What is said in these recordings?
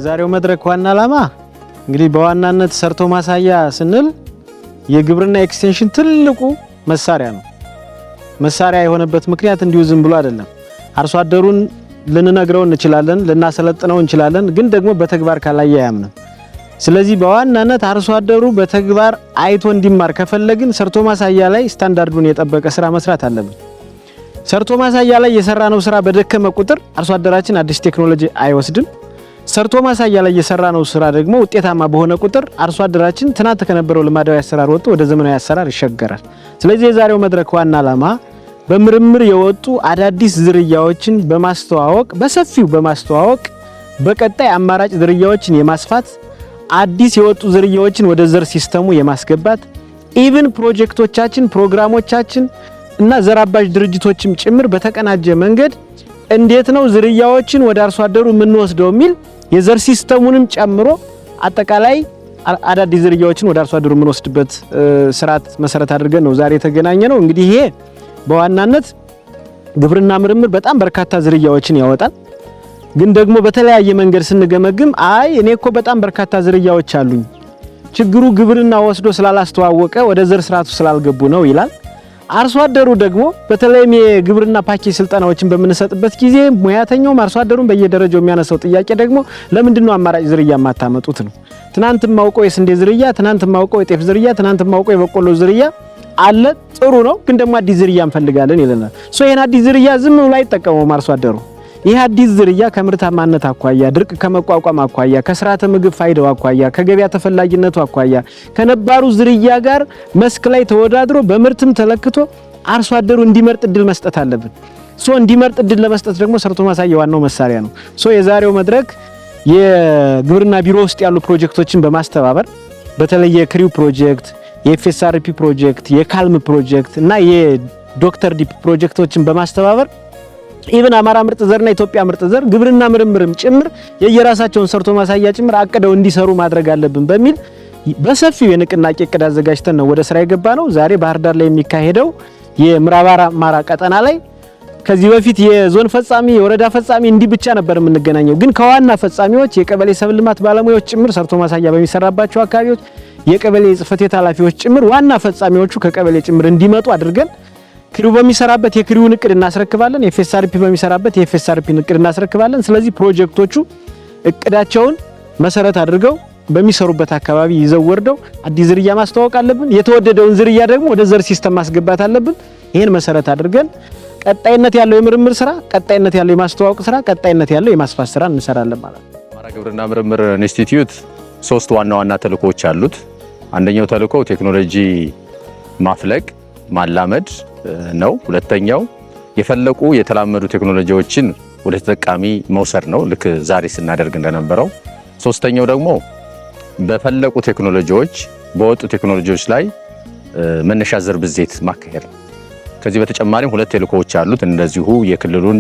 የዛሬው መድረክ ዋና ዓላማ እንግዲህ በዋናነት ሰርቶ ማሳያ ስንል የግብርና ኤክስቴንሽን ትልቁ መሳሪያ ነው። መሳሪያ የሆነበት ምክንያት እንዲሁ ዝም ብሎ አይደለም። አርሶ አደሩን ልንነግረው እንችላለን፣ ልናሰለጥነው እንችላለን፣ ግን ደግሞ በተግባር ካላየ አያምንም። ስለዚህ በዋናነት አርሶ አደሩ በተግባር አይቶ እንዲማር ከፈለግን ሰርቶ ማሳያ ላይ ስታንዳርዱን የጠበቀ ስራ መስራት አለብን። ሰርቶ ማሳያ ላይ የሰራነው ስራ በደከመ ቁጥር አርሶ አደራችን አዲስ ቴክኖሎጂ አይወስድም። ሰርቶ ማሳያ ላይ የሰራነው ስራ ደግሞ ውጤታማ በሆነ ቁጥር አርሶ አደራችን ትናንት ከነበረው ልማዳዊ አሰራር ወጥቶ ወደ ዘመናዊ አሰራር ይሸገራል። ስለዚህ የዛሬው መድረክ ዋና ዓላማ በምርምር የወጡ አዳዲስ ዝርያዎችን በማስተዋወቅ በሰፊው በማስተዋወቅ በቀጣይ አማራጭ ዝርያዎችን የማስፋት አዲስ የወጡ ዝርያዎችን ወደ ዘር ሲስተሙ የማስገባት ኢቭን ፕሮጀክቶቻችን ፕሮግራሞቻችን እና ዘር አባዥ ድርጅቶችም ጭምር በተቀናጀ መንገድ እንዴት ነው ዝርያዎችን ወደ አርሶ አደሩ የምንወስደው የሚል የዘር ሲስተሙንም ጨምሮ አጠቃላይ አዳዲስ ዝርያዎችን ወደ አርሶ አደሩ የምንወስድበት ስርዓት መሰረት አድርገን ነው ዛሬ የተገናኘ ነው። እንግዲህ ይሄ በዋናነት ግብርና ምርምር በጣም በርካታ ዝርያዎችን ያወጣል። ግን ደግሞ በተለያየ መንገድ ስንገመግም አይ እኔ እኮ በጣም በርካታ ዝርያዎች አሉኝ፣ ችግሩ ግብርና ወስዶ ስላላስተዋወቀ ወደ ዘር ስርዓቱ ስላልገቡ ነው ይላል። አርሶ አደሩ ደግሞ በተለይም የግብርና ፓኬጅ ስልጠናዎችን በምንሰጥበት ጊዜ ሙያተኛውም አርሶ አደሩን በየደረጃው የሚያነሳው ጥያቄ ደግሞ ለምንድነው አማራጭ ዝርያ ማታመጡት ነው። ትናንት ማውቀው የስንዴ ዝርያ፣ ትናንት ማውቀው የጤፍ ዝርያ፣ ትናንት ማውቀው የበቆሎ ዝርያ አለ፣ ጥሩ ነው፣ ግን ደግሞ አዲስ ዝርያ እንፈልጋለን ይለናል። ይሄን አዲስ ዝርያ ዝም ብሎ አይጠቀመውም አርሶ አደሩ። ይህ አዲስ ዝርያ ከምርታማነት አኳያ፣ ድርቅ ከመቋቋም አኳያ፣ ከስርዓተ ምግብ ፋይዳው አኳያ፣ ከገበያ ተፈላጊነቱ አኳያ ከነባሩ ዝርያ ጋር መስክ ላይ ተወዳድሮ በምርትም ተለክቶ አርሶ አደሩ እንዲመርጥ እድል መስጠት አለብን። እንዲመርጥ እድል ለመስጠት ደግሞ ሰርቶ ማሳያ ዋናው መሳሪያ ነው። የዛሬው መድረክ የግብርና ቢሮ ውስጥ ያሉ ፕሮጀክቶችን በማስተባበር በተለይ የክሪው ፕሮጀክት፣ የኤፍኤስአርፒ ፕሮጀክት፣ የካልም ፕሮጀክት እና የዶክተር ዲፕ ፕሮጀክቶችን በማስተባበር ኢቭን አማራ ምርጥ ዘርና ኢትዮጵያ ምርጥ ዘር ግብርና ምርምርም ጭምር የየራሳቸውን ሰርቶ ማሳያ ጭምር አቅደው እንዲሰሩ ማድረግ አለብን በሚል በሰፊው የንቅናቄ እቅድ አዘጋጅተን ነው ወደ ስራ የገባ ነው። ዛሬ ባህር ዳር ላይ የሚካሄደው የምዕራብ አማራ ቀጠና ላይ ከዚህ በፊት የዞን ፈጻሚ የወረዳ ፈጻሚ እንዲህ ብቻ ነበር የምንገናኘው። ግን ከዋና ፈጻሚዎች የቀበሌ ሰብል ልማት ባለሙያዎች ጭምር ሰርቶ ማሳያ በሚሰራባቸው አካባቢዎች የቀበሌ ጽሕፈት ቤት ኃላፊዎች ጭምር ዋና ፈጻሚዎቹ ከቀበሌ ጭምር እንዲመጡ አድርገን ክሪው በሚሰራበት የክሪውን እቅድ እናስረክባለን፣ የኤፍኤስአርፒ በሚሰራበት የኤፍኤስአርፒን እቅድ እናስረክባለን። ስለዚህ ፕሮጀክቶቹ እቅዳቸውን መሰረት አድርገው በሚሰሩበት አካባቢ ይዘው ወርደው አዲስ ዝርያ ማስተዋወቅ አለብን። የተወደደውን ዝርያ ደግሞ ወደ ዘር ሲስተም ማስገባት አለብን። ይሄን መሰረት አድርገን ቀጣይነት ያለው የምርምር ስራ፣ ቀጣይነት ያለው የማስተዋወቅ ስራ፣ ቀጣይነት ያለው የማስፋት ስራ እንሰራለን ማለት ነው። አማራ ግብርና ምርምር ኢንስቲትዩት 3 ዋና ተልእኮዎች አሉት። አንደኛው ተልእኮ ቴክኖሎጂ ማፍለቅ ማላመድ ነው። ሁለተኛው የፈለቁ የተላመዱ ቴክኖሎጂዎችን ወደ ተጠቃሚ መውሰድ ነው፣ ልክ ዛሬ ስናደርግ እንደነበረው። ሶስተኛው ደግሞ በፈለቁ ቴክኖሎጂዎች በወጡ ቴክኖሎጂዎች ላይ መነሻ ዘር ብዜት ማካሄድ ነው። ከዚህ በተጨማሪም 2 ተልእኮዎች አሉት። እንደዚሁ የክልሉን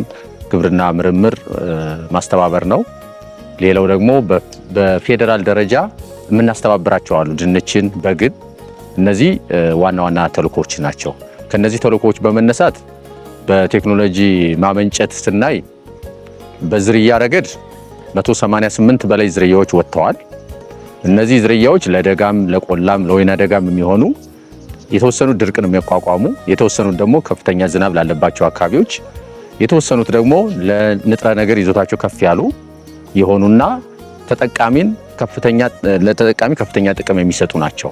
ግብርና ምርምር ማስተባበር ነው። ሌላው ደግሞ በፌዴራል ደረጃ የምናስተባብራቸው አሉ፣ ድንችን፣ በግን። እነዚህ ዋና ተልእኮዎች ናቸው። ከነዚህ ተልእኮዎች በመነሳት በቴክኖሎጂ ማመንጨት ስናይ በዝርያ ረገድ 188 በላይ ዝርያዎች ወጥተዋል። እነዚህ ዝርያዎች ለደጋም ለቆላም ለወይና ደጋም የሚሆኑ የተወሰኑት ድርቅን የሚቋቋሙ፣ የተወሰኑት ደግሞ ከፍተኛ ዝናብ ላለባቸው አካባቢዎች፣ የተወሰኑት ደግሞ ለንጥረ ነገር ይዞታቸው ከፍ ያሉ የሆኑና ለተጠቃሚ ከፍተኛ ጥቅም የሚሰጡ ናቸው።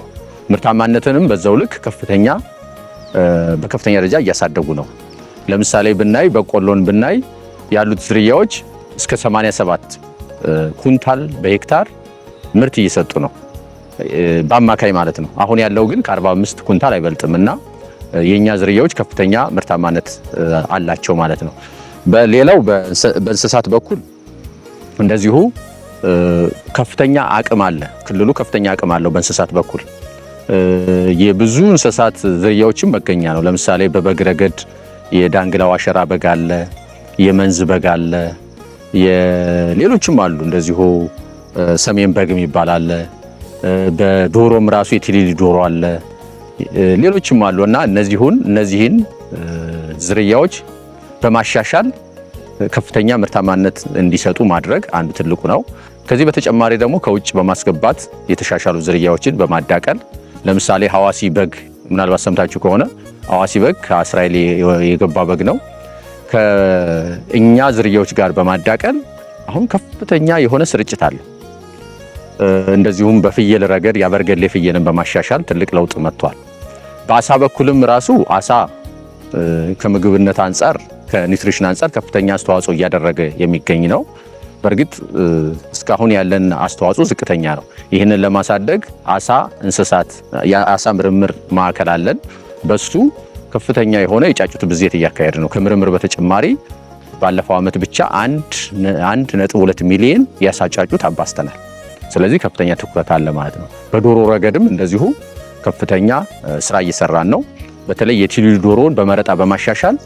ምርታማነትንም በዛው ልክ በከፍተኛ ደረጃ እያሳደጉ ነው። ለምሳሌ ብናይ በቆሎን ብናይ ያሉት ዝርያዎች እስከ 87 ኩንታል በሄክታር ምርት እየሰጡ ነው በአማካይ ማለት ነው። አሁን ያለው ግን ከ45 ኩንታል አይበልጥምና የኛ ዝርያዎች ከፍተኛ ምርታማነት አላቸው ማለት ነው። በሌላው በእንስሳት በኩል እንደዚሁ ከፍተኛ አቅም አለ። ክልሉ ከፍተኛ አቅም አለው በእንስሳት በኩል የብዙ እንስሳት ዝርያዎችም መገኛ ነው። ለምሳሌ በበግ ረገድ የዳንግላ ዋሸራ በግ አለ፣ የመንዝ በግ አለ፣ የሌሎችም አሉ። እንደዚሁ ሰሜን በግ የሚባል አለ። በዶሮም ራሱ የትሊሊ ዶሮ አለ፣ ሌሎችም አሉና እነዚህን ዝርያዎች በማሻሻል ከፍተኛ ምርታማነት እንዲሰጡ ማድረግ አንዱ ትልቁ ነው። ከዚህ በተጨማሪ ደግሞ ከውጭ በማስገባት የተሻሻሉ ዝርያዎችን በማዳቀል ለምሳሌ ሐዋሲ በግ ምናልባት ሰምታችሁ ከሆነ ሐዋሲ በግ ከእስራኤል የገባ በግ ነው። ከእኛ ዝርያዎች ጋር በማዳቀል አሁን ከፍተኛ የሆነ ስርጭት አለ። እንደዚሁም በፍየል ረገድ ያበርገሌ ፍየልን በማሻሻል ትልቅ ለውጥ መጥቷል። በአሳ በኩልም ራሱ አሳ ከምግብነት አንፃር ከኒውትሪሽን አንፃር ከፍተኛ አስተዋጽኦ እያደረገ የሚገኝ ነው። በእርግጥ እስካሁን ያለን አስተዋጽኦ ዝቅተኛ ነው። ይህንን ለማሳደግ አሳ እንስሳት የአሳ ምርምር ማዕከል አለን። በሱ ከፍተኛ የሆነ የጫጩት ብዜት እያካሄድ ነው። ከምርምር በተጨማሪ ባለፈው ዓመት ብቻ 1.2 ሚሊዮን የአሳ ጫጩት አባስተናል። ስለዚህ ከፍተኛ ትኩረት አለ ማለት ነው። በዶሮ ረገድም እንደዚሁ ከፍተኛ ስራ እየሰራን ነው። በተለይ የትይዩ ዶሮን በመረጣ በማሻሻል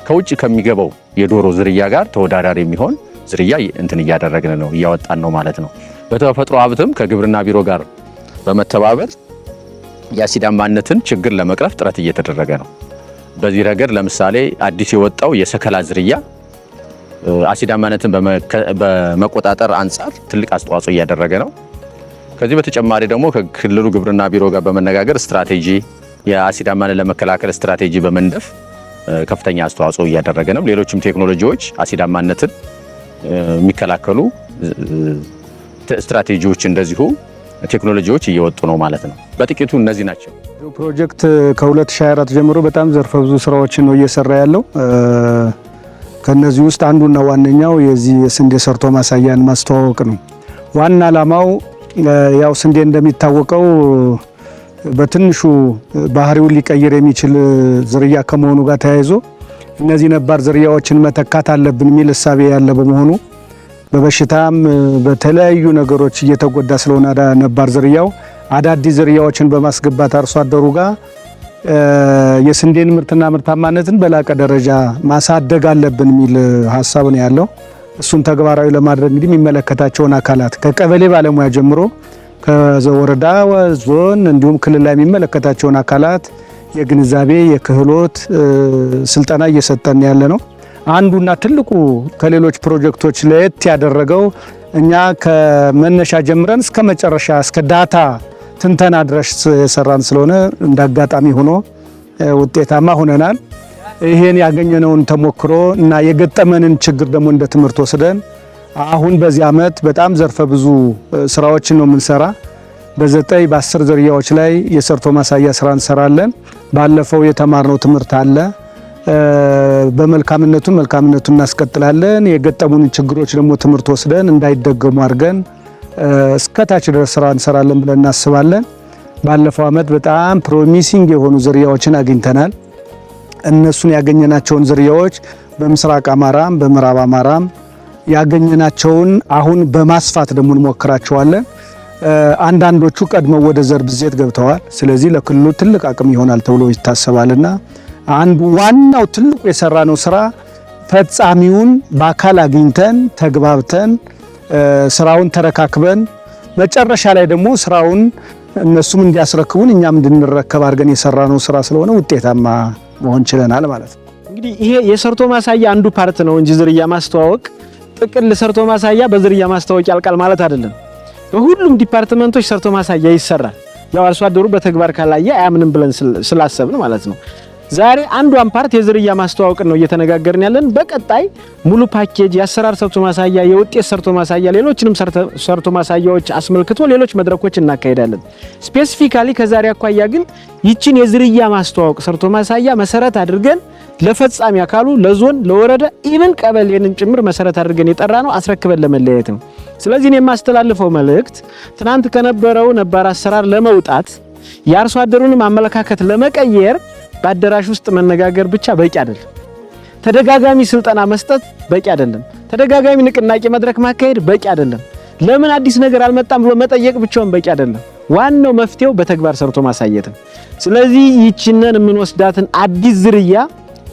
ከውጭ ከሚገባው የዶሮ ዝርያ ጋር ተወዳዳሪ የሚሆን ዝርያ እንትን እያደረግን ነው፣ እያወጣን ነው ማለት ነው። በተፈጥሮ ሀብትም ከግብርና ቢሮ ጋር በመተባበር የአሲዳማነትን ችግር ለመቅረፍ ጥረት እየተደረገ ነው። በዚህ ረገድ ለምሳሌ አዲስ የወጣው የሰከላ ዝርያ አሲዳማነትን በመቆጣጠር አንጻር ትልቅ አስተዋጽኦ እያደረገ ነው። ከዚህ በተጨማሪ ደግሞ ከክልሉ ግብርና ቢሮ ጋር በመነጋገር ስትራቴጂ የአሲዳማንን ለመከላከል ስትራቴጂ በመንደፍ ከፍተኛ አስተዋጽኦ እያደረገ ነው። ሌሎችም ቴክኖሎጂዎች አሲዳማነትን የሚከላከሉ ስትራቴጂዎች እንደዚሁ ቴክኖሎጂዎች እየወጡ ነው ማለት ነው። በጥቂቱ እነዚህ ናቸው። ፕሮጀክት ከ2024 ጀምሮ በጣም ዘርፈ ብዙ ስራዎችን ነው እየሰራ ያለው። ከነዚህ ውስጥ አንዱና ዋነኛው የዚህ የስንዴ ሰርቶ ማሳያን ማስተዋወቅ ነው። ዋና ዓላማው ያው ስንዴ እንደሚታወቀው በትንሹ ባህሪውን ሊቀይር የሚችል ዝርያ ከመሆኑ ጋር ተያይዞ እነዚህ ነባር ዝርያዎችን መተካት አለብን የሚል እሳቤ ያለ በመሆኑ በበሽታም በተለያዩ ነገሮች እየተጎዳ ስለሆነ ነባር ዝርያው አዳዲስ ዝርያዎችን በማስገባት አርሶ አደሩ ጋር የስንዴን ምርትና ምርታማነትን በላቀ ደረጃ ማሳደግ አለብን የሚል ሀሳብ ነው ያለው። እሱን ተግባራዊ ለማድረግ እንግዲህ የሚመለከታቸውን አካላት ከቀበሌ ባለሙያ ጀምሮ ከወረዳ፣ ዞን እንዲሁም ክልል ላይ የሚመለከታቸውን አካላት የግንዛቤ የክህሎት ስልጠና እየሰጠን ያለ ነው። አንዱና ትልቁ ከሌሎች ፕሮጀክቶች ለየት ያደረገው እኛ ከመነሻ ጀምረን እስከ መጨረሻ እስከ ዳታ ትንተና ድረስ የሰራን ስለሆነ እንዳጋጣሚ ሆኖ ውጤታማ ሆነናል። ይሄን ያገኘነውን ተሞክሮ እና የገጠመንን ችግር ደግሞ እንደ ትምህርት ወስደን አሁን በዚህ ዓመት በጣም ዘርፈ ብዙ ስራዎችን ነው የምንሰራ። በ9 በ10 ዝርያዎች ላይ የሰርቶ ማሳያ ስራ እንሰራለን። ባለፈው የተማርነው ትምህርት አለ። መልካምነቱን እናስቀጥላለን። የገጠሙን ችግሮች ደግሞ ትምህርት ወስደን እንዳይደገሙ አድርገን እስከታች ድረስ ስራ እንሰራለን ብለን እናስባለን። ባለፈው ዓመት በጣም ፕሮሚሲንግ የሆኑ ዝርያዎችን አግኝተናል። እነሱን ያገኘናቸውን ዝርያዎች በምስራቅ አማራም በምዕራብ አማራም ያገኘናቸውን አሁን በማስፋት ደግሞ እንሞክራቸዋለን። አንዳንዶቹ ቀድመው ወደ ዘር ብዜት ገብተዋል። ስለዚህ ለክልሉ ትልቅ አቅም ይሆናል ተብሎ ይታሰባልና አንዱ ዋናው ትልቁ የሰራነው ስራ ፈጻሚውን በአካል አግኝተን ተግባብተን ስራውን ተረካክበን መጨረሻ ላይ ደግሞ ስራውን እነሱም እንዲያስረክቡን እኛም እንድንረከብ አድርገን የሰራነው ስራ ስለሆነ ውጤታማ መሆን ችለናል ማለት ነው። እንግዲህ ይሄ የሰርቶ ማሳያ አንዱ ፓርት ነው እንጂ ዝርያ ማስተዋወቅ ጥቅል ሰርቶ ማሳያ በዝርያ ማስተዋወቅ ያልቃል ማለት አይደለም። በሁሉም ዲፓርትመንቶች ሰርቶ ማሳያ ይሰራል። ያው አርሶ አደሩ በተግባር ካላየ አያምንም ብለን ስላሰብን ማለት ነው። ዛሬ አንዷን ፓርት የዝርያ ማስተዋወቅ ነው እየተነጋገርን ያለን። በቀጣይ ሙሉ ፓኬጅ የአሰራር ሰርቶ ማሳያ፣ የውጤት ሰርቶ ማሳያ፣ ሌሎችንም ሰርቶ ማሳያዎች አስመልክቶ ሌሎች መድረኮች እናካሄዳለን። ስፔሲፊካሊ ከዛሬ አኳያ ግን ይችን የዝርያ ማስተዋወቅ ሰርቶ ማሳያ መሰረት አድርገን ለፈጻሚ አካሉ ለዞን፣ ለወረዳ ኢቭን ቀበሌንን ጭምር መሰረት አድርገን የጠራ ነው አስረክበን ለመለያየት ነው። ስለዚህ እኔ የማስተላልፈው መልእክት ትናንት ከነበረው ነባር አሰራር ለመውጣት የአርሶ አደሩንም አመለካከት ለመቀየር በአዳራሽ ውስጥ መነጋገር ብቻ በቂ አይደለም። ተደጋጋሚ ስልጠና መስጠት በቂ አይደለም። ተደጋጋሚ ንቅናቄ መድረክ ማካሄድ በቂ አይደለም። ለምን አዲስ ነገር አልመጣም ብሎ መጠየቅ ብቻውን በቂ አይደለም። ዋናው መፍትሄው በተግባር ሰርቶ ማሳየት ነው። ስለዚህ ይችንን የምንወስዳትን አዲስ ዝርያ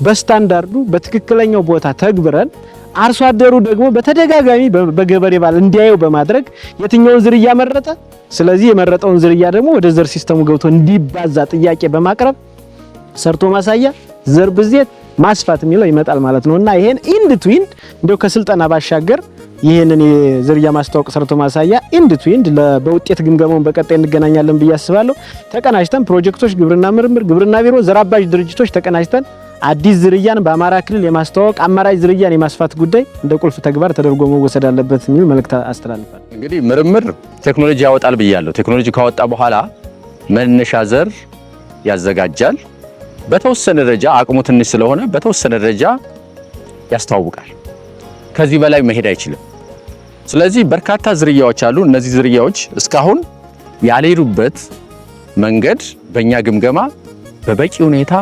በስታንዳርዱ በትክክለኛው ቦታ ተግብረን አርሶ አደሩ ደግሞ በተደጋጋሚ በገበሬ ባል እንዲያየው በማድረግ የትኛውን ዝርያ መረጠ፣ ስለዚህ የመረጠውን ዝርያ ደግሞ ወደ ዘር ሲስተሙ ገብቶ እንዲባዛ ጥያቄ በማቅረብ ሰርቶ ማሳያ፣ ዘር ብዜት፣ ማስፋት የሚለው ይመጣል ማለት ነውና ይሄን ኢንድ ቱ ኢንድ እንደው ከስልጠና ባሻገር ይሄንን የዝርያ ማስተዋወቅ ሰርቶ ማሳያ ኢንድ ቱ ኢንድ በውጤት ግምገማውን በቀጣይ እንገናኛለን ብዬ አስባለሁ። ተቀናጅተን ፕሮጀክቶች፣ ግብርና ምርምር፣ ግብርና ቢሮ፣ ዘር አባዥ ድርጅቶች ተቀናጅተን አዲስ ዝርያን በአማራ ክልል የማስተዋወቅ አማራጭ ዝርያን የማስፋት ጉዳይ እንደ ቁልፍ ተግባር ተደርጎ መወሰድ አለበት የሚል መልእክት አስተላልፋለሁ። እንግዲህ ምርምር ቴክኖሎጂ ያወጣል ብያለሁ። ቴክኖሎጂ ካወጣ በኋላ መነሻ ዘር ያዘጋጃል። በተወሰነ ደረጃ አቅሙ ትንሽ ስለሆነ በተወሰነ ደረጃ ያስተዋውቃል። ከዚህ በላይ መሄድ አይችልም። ስለዚህ በርካታ ዝርያዎች አሉ። እነዚህ ዝርያዎች እስካሁን ያልሄዱበት መንገድ በእኛ ግምገማ በበቂ ሁኔታ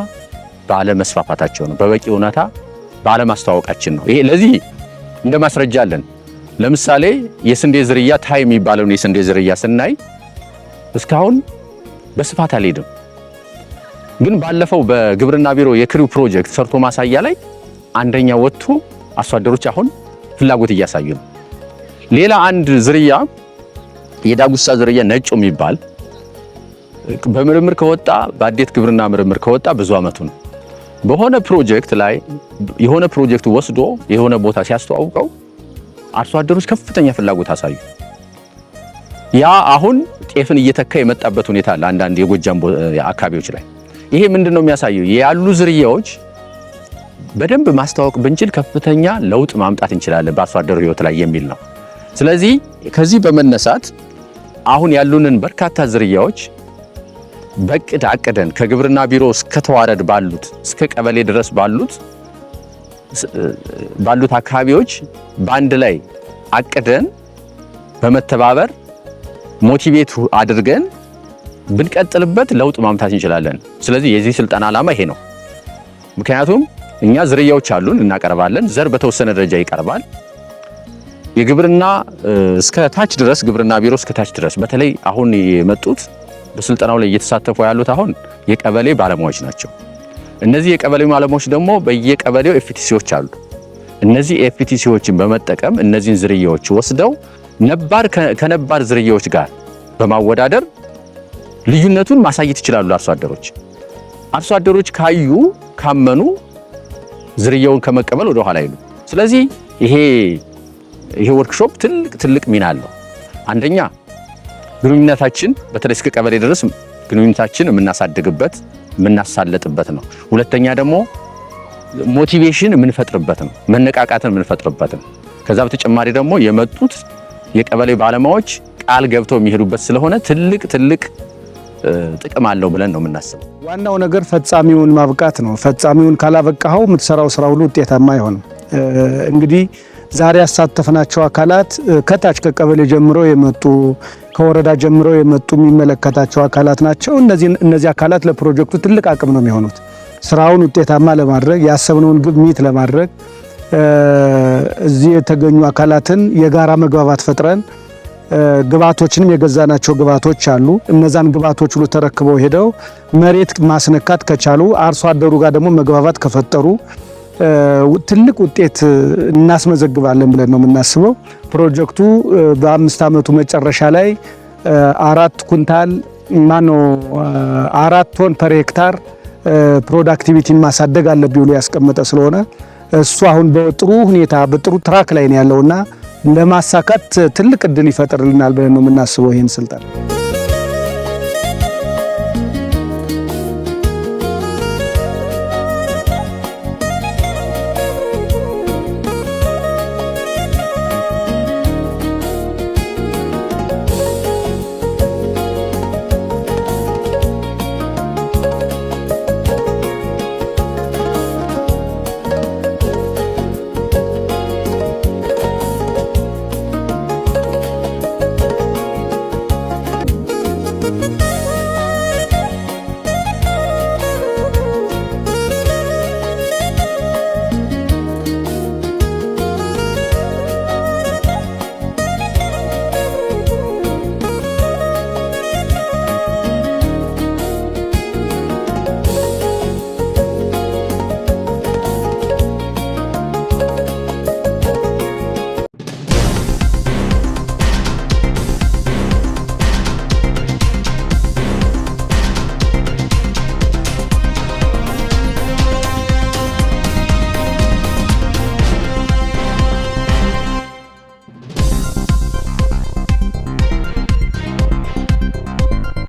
ባለመስፋፋታቸው ነው። በበቂ ሁኔታ ባለማስተዋወቃችን ነው። ይሄ ለዚህ እንደ ማስረጃ አለን። ለምሳሌ የስንዴ ዝርያ ታይ የሚባለውን የስንዴ ዝርያ ስናይ እስካሁን በስፋት አልሄድም። ግን ባለፈው በግብርና ቢሮ የክሪው ፕሮጀክት ሰርቶ ማሳያ ላይ አንደኛ ወጥቶ አርሶ አደሮች አሁን ፍላጎት እያሳዩ ነው። ሌላ አንድ ዝርያ የዳጉሳ ዝርያ ነጩ የሚባል በምርምር ከወጣ በአዴት ግብርና ምርምር ከወጣ ብዙ አመቱ ነው። በሆነ ፕሮጀክት ላይ የሆነ ፕሮጀክት ወስዶ የሆነ ቦታ ሲያስተዋውቀው አርሶ አደሮች ከፍተኛ ፍላጎት አሳዩ። ያ አሁን ጤፍን እየተካ የመጣበት ሁኔታ አለ አንዳንድ የጎጃም አካባቢዎች ላይ። ይሄ ምንድነው የሚያሳየው? ያሉ ዝርያዎች በደንብ ማስተዋወቅ ብንችል ከፍተኛ ለውጥ ማምጣት እንችላለን በአርሶ አደሩ ህይወት ላይ የሚል ነው። ስለዚህ ከዚህ በመነሳት አሁን ያሉንን በርካታ ዝርያዎች በቅድ አቅደን ከግብርና ቢሮ እስከ ተዋረድ ባሉት እስከ ቀበሌ ድረስ ባሉት አካባቢዎች በአንድ ላይ አቅደን በመተባበር ሞቲቬት አድርገን ብንቀጥልበት ለውጥ ማምጣት እንችላለን። ስለዚህ የዚህ ስልጠና ዓላማ ይሄ ነው። ምክንያቱም እኛ ዝርያዎች አሉን እናቀርባለን። ዘር በተወሰነ ደረጃ ይቀርባል። የግብርና እስከ ታች ድረስ ግብርና ቢሮ እስከ ታች ድረስ በተለይ አሁን የመጡት በስልጠናው ላይ እየተሳተፉ ያሉት አሁን የቀበሌ ባለሙያዎች ናቸው። እነዚህ የቀበሌ ባለሙያዎች ደግሞ በየቀበሌው ኤፍቲሲዎች አሉ። እነዚህ ኤፍቲሲዎችን በመጠቀም እነዚህን ዝርያዎች ወስደው ከነባር ዝርያዎች ጋር በማወዳደር ልዩነቱን ማሳየት ይችላሉ። አርሶ አደሮች ካዩ ካመኑ ዝርያውን ከመቀበል ወደ ኋላ አይሉ። ስለዚህ ይሄ ወርክሾፕ ትልቅ ሚና አለው። አንደኛ ግንኙነታችን በተለይ እስከ ቀበሌ ድረስ ግንኙነታችን የምናሳድግበት የምናሳለጥበት ነው። ሁለተኛ ደግሞ ሞቲቬሽን የምንፈጥርበት ነው፣ መነቃቃትን የምንፈጥርበት ነው። ከዛ በተጨማሪ ደግሞ የመጡት የቀበሌ ባለሙያዎች ቃል ገብተው የሚሄዱበት ስለሆነ ትልቅ ጥቅም አለው ብለን ነው የምናስበው። ዋናው ነገር ፈጻሚውን ማብቃት ነው። ፈጻሚውን ካላበቃኸው የምትሰራው ስራ ሁሉ ውጤታማ አይሆንም። እንግዲህ ዛሬ ያሳተፍናቸው አካላት ከታች ከቀበሌ ጀምሮ የመጡ ከወረዳ ጀምሮ የመጡ የሚመለከታቸው አካላት ናቸው። እነዚህ አካላት ለፕሮጀክቱ ትልቅ አቅም ነው የሚሆኑት። ስራውን ውጤታማ ለማድረግ ያሰብነውን ግብ ሚት ለማድረግ እዚህ የተገኙ አካላትን የጋራ መግባባት ፈጥረን ግባቶችንም የገዛናቸው ግባቶች አሉ። እነዛን ግባቶች ሁሉ ተረክበው ሄደው መሬት ማስነካት ከቻሉ አርሶ አደሩ ጋር ደግሞ መግባባት ከፈጠሩ ትልቅ ውጤት እናስመዘግባለን ብለን ነው የምናስበው። ፕሮጀክቱ በ5 ዓመቱ መጨረሻ ላይ 4 ቶን ፐር ሄክታር ፕሮዳክቲቪቲን ማሳደግ አለብኝ ብሎ ያስቀመጠ ስለሆነ እሱ አሁን በጥሩ ሁኔታ በጥሩ ትራክ ላይ ነው ያለውና ለማሳካት ትልቅ እድል ይፈጥርልናል ብለን ነው የምናስበው ይህን ስልጠና።